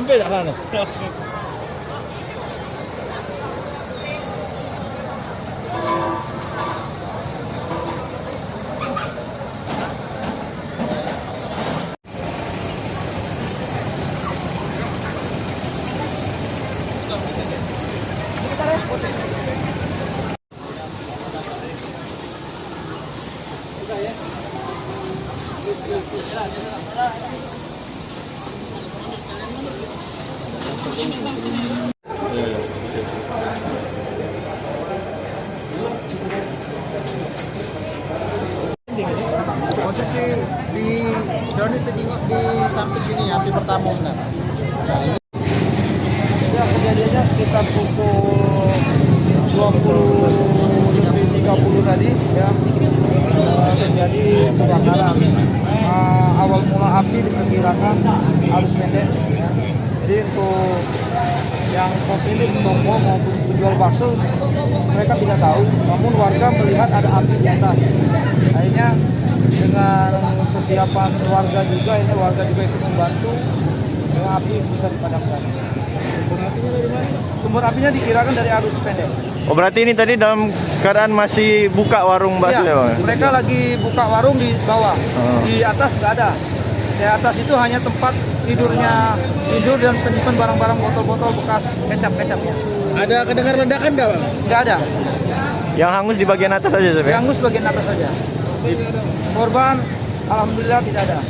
sampai dah sana. Posisi di daun itu di samping sini api pertama benar. Ya, kejadiannya sekitar pukul 20:30 tadi ya, terjadi kebakaran. Awal mula api diperkirakan arus pendek ya. Jadi untuk yang pemilik toko maupun penjual bakso mereka tidak tahu, namun warga melihat ada api di atas. Akhirnya dengan kesiapan warga juga, ini warga juga ikut membantu, dengan api bisa dipadamkan. Sumber apinya dikirakan dari arus pendek. Oh, berarti ini tadi dalam keadaan masih buka warung bakso ya, Bang? Mereka lagi buka warung di bawah. Di atas nggak ada. Di atas itu hanya tempat tidur dan penyimpan barang-barang botol-botol bekas kecap-kecapnya. Ada kedengar ledakan nggak, Bang? Nggak ada. Yang hangus di bagian atas saja, Bang? Yang hangus bagian atas saja. Korban alhamdulillah tidak ada.